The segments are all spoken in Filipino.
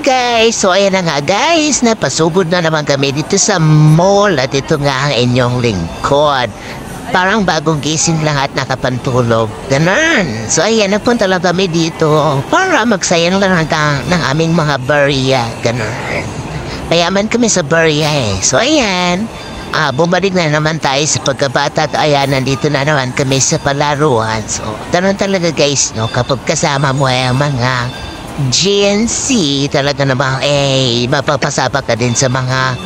guys! So ayan na nga guys, napasugod na naman kami dito sa mall at ito nga ang inyong lingkod. Parang bagong gising lang at nakapantulog. Ganun. So ayan, napunta lang kami dito para magsayang lang ng aming mga barya. Ganun. Payaman kami sa barya eh. So ayan, bumalik na naman tayo sa pagkabata at ayan, nandito na naman kami sa palaruan. So, ganun talaga guys, no? Kapag kasama mo ay mga GNC, talaga namang mapapasabak ka din sa mga,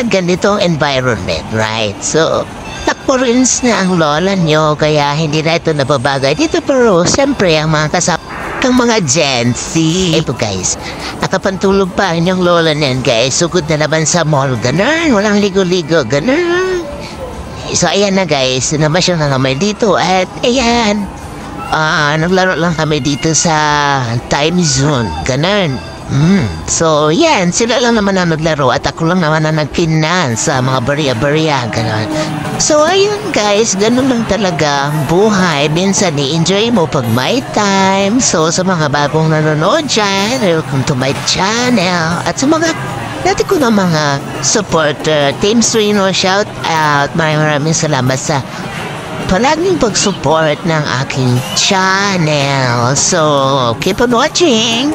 ganitong environment, right? So, takporins na ang lola nyo, kaya hindi na ito nababagay dito, pero siyempre ang mga kasama ng mga Gen Z. Ito guys, nakapantulog pa inyong lola niyan guys, sugod na naman sa mall, ganun, walang ligo-ligo, ganun. So ayan na guys, namasyal na kami dito at ayan, naglaro lang kami dito sa time zone, ganun. So yan, sila lang naman na naglaro at ako lang naman na nagkinan sa mga barya-barya, ganun. So ayun guys, ganun lang talaga ang buhay. Minsan i-enjoy mo pag may time. So sa mga bagong nanonood dyan, welcome to my channel. At sa mga dati ko na mga supporter, Team Strino, shout out. Maraming salamat sa palaging pag-support ng aking channel. So keep on watching.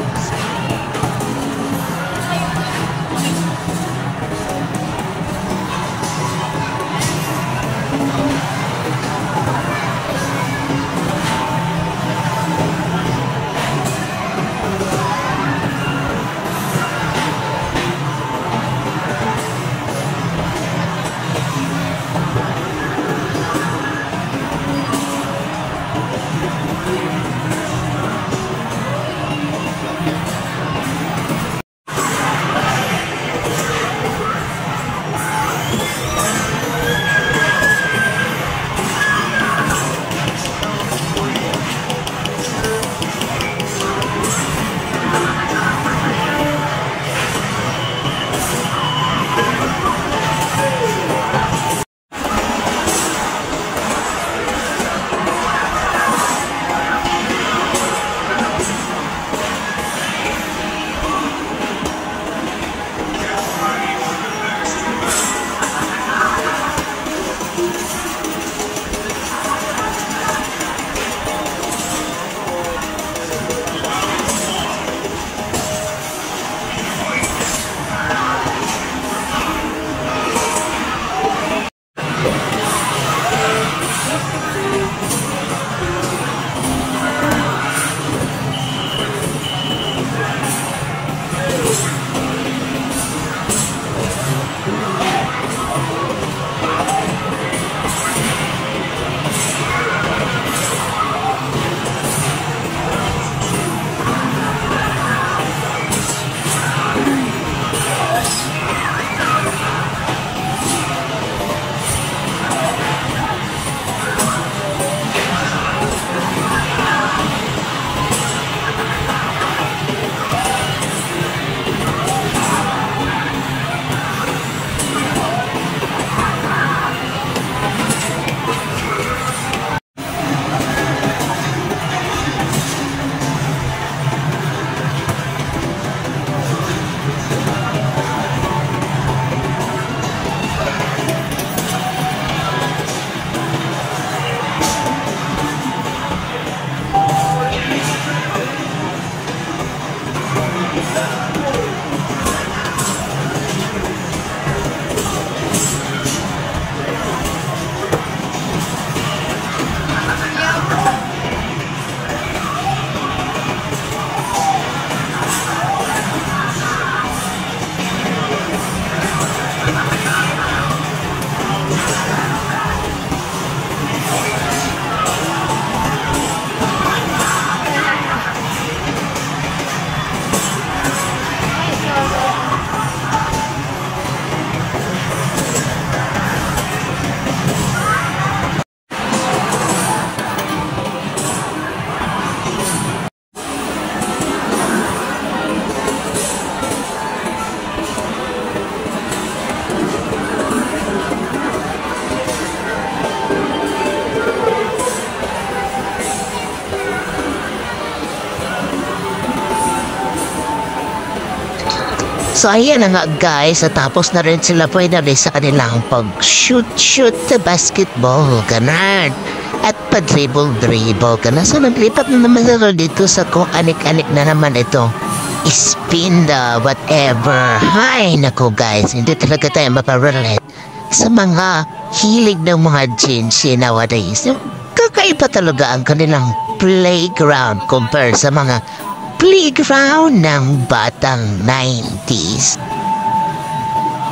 So ayan na nga guys, at tapos na rin sila pwede sa kanilang pag-shoot sa basketball, ganun. At pa-dribble, ganun. So naglipat na naman sila dito sa kung anik-anik na naman ito. Spin the whatever. Hay, nako guys, hindi talaga tayo maparelate sa mga hilig ng mga Gen Z nowadays. Kakaiba talaga ang kanilang playground compare sa mga playground ng batang 90s.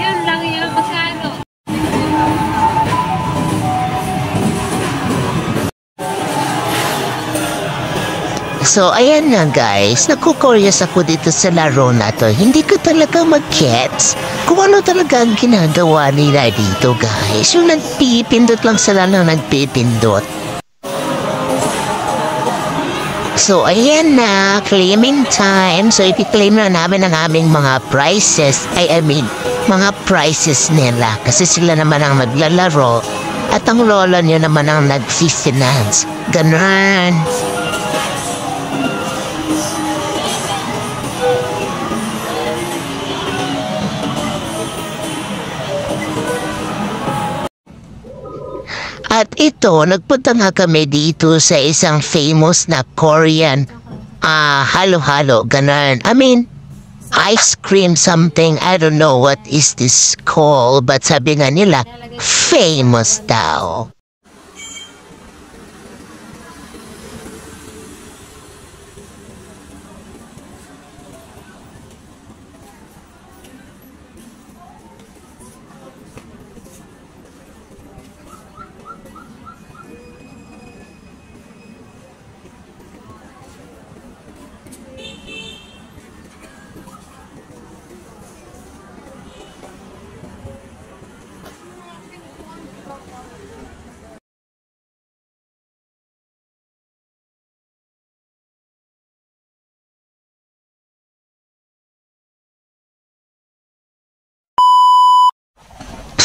Yun lang yung masyado. So, ayan nga guys, naku-curious ako dito sa laro na to. Hindi ko talaga mag-gets kung ano talaga ang ginagawa nila dito guys. Yung nagpipindot lang sila ng nagpipindot. So, ayan na, claiming time. So, i-claim na namin ang aming mga prizes. Mga prizes nila. Kasi sila naman ang maglalaro. At ang lola niyo naman ang nag-finance. Ganun. At ito, nagpunta nga kami dito sa isang famous na Korean halo-halo, ganun. Ice cream something, I don't know what is this called, but sabi nga nila, famous daw.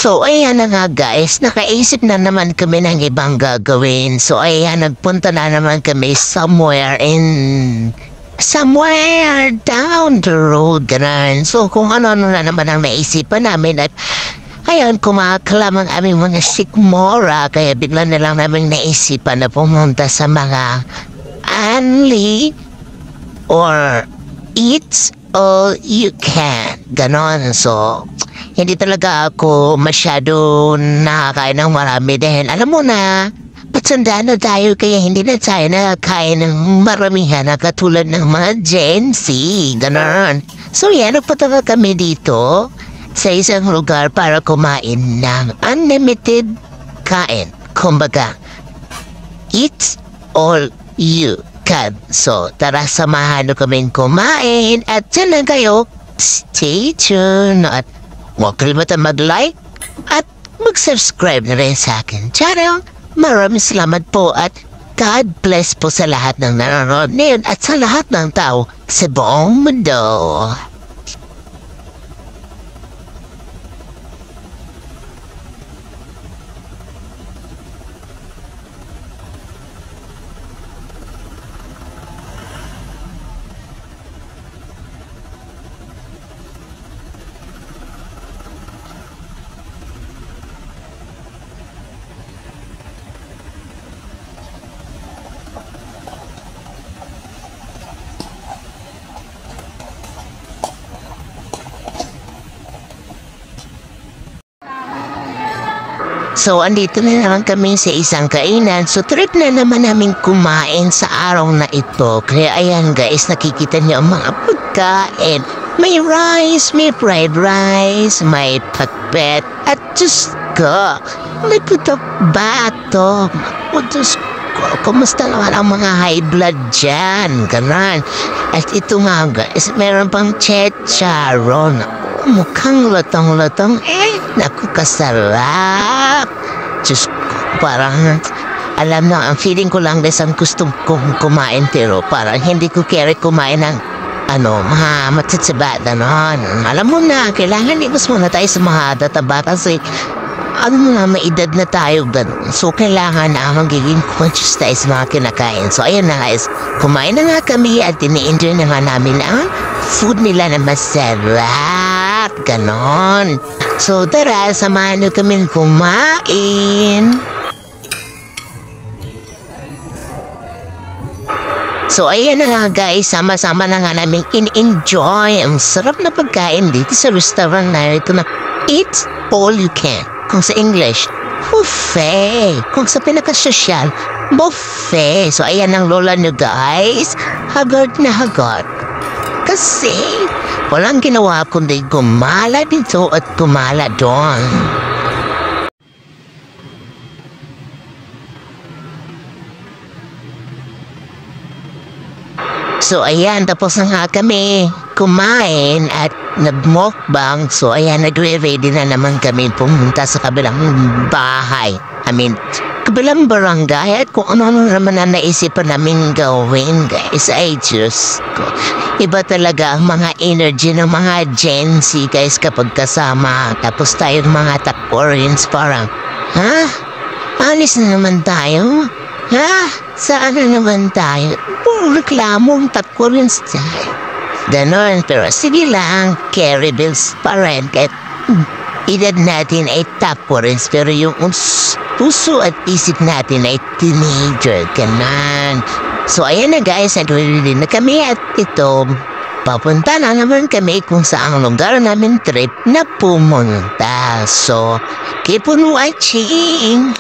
So, ayan na nga guys, nakaisip na naman kami ng ibang gagawin. So, ayan, nagpunta na naman kami somewhere down the road, ganun. So, kung ano-ano na naman ang naisipan namin at ayan, kumakalam ang aming mga sikmora, kaya bigla na lang namin naisipan na pumunta sa mga Anli or Eats All You Can, ganon. So, hindi talaga ako masyado nakakain ng marami dahil alam mo na, patsanda na tayo kaya hindi na tayo nakakain ng maramihan na katulad ng mga Gen Z, ganon. So yan, nagpunta kami dito sa isang lugar para kumain ng unlimited kain. Kumbaga, eat all you can. So tara, samahan nyo kaming kumain at dyan lang kayo. Stay tuned at huwag kalimutan mag-like at mag-subscribe na rin sa akin channel. Maraming salamat po at God bless po sa lahat ng nanonood ngayon at sa lahat ng tao sa buong mundo. So, andito na naman kami sa isang kainan. So, trip na naman namin kumain sa araw na ito. Kaya ayan guys, nakikita niyo ang mga pagkain. May rice, may fried rice, may pakbet, at just ko. Nagputo bato. Just ko. Kumusta naman ang mga high blood dyan? Ganon. At ito nga guys, meron pang chicharon. Mukhang lutong-lutong. Naku, kasarap. Diyos ko, parang, alam na, ang feeling ko lang guys, ang gusto kong kumain, pero parang hindi ko carry kumain ng, mga matitsaba, ganon. Alam mo na, kailangan ibas muna tayo sa mga tataba kasi, may edad na tayo, ganon. So, kailangan na magiging conscious tayo sa mga kinakain. So, ayun na guys, kumain na nga kami at ini-enjoy na nga namin ang food nila na masarap. ganon. So tara, samahan nyo kami kumain. So ayan na nga guys, sama-sama na nga namin in-enjoy ang sarap na pagkain dito sa restaurant na ito na Eat All You Can. Kung sa English, buffet. Kung sa pinakasosyal, buffet. So ayan ang lola nyo guys, hagard na hagard. Kasi walang ginawa kundi gumala dito at gumala doon. So ayan, tapos na nga kami kumain at nag-mukbang. So ayan, nagre-ready na naman kami pumunta sa kabilang bahay. Kabilang barangay at kung ano-ano naman na naisipan namin gawin guys. Ay Diyos ko. Iba talaga ang mga energy ng mga Gen Z guys kapag kasama. Tapos tayong mga Taporins parang, ha? Alis na naman tayo? Ha? Saan na naman tayo? Puro reklamong Taporins tayo. Ganon, pero sige lang, carry bills pa rin. Kahit edad natin ay Taporins, pero yung puso at isip natin ay teenager. Ganon. So ayan na guys, nag-ready na kami at ito, papunta na naman kami kung saang lugar namin trip na pumunta. So, keep on watching!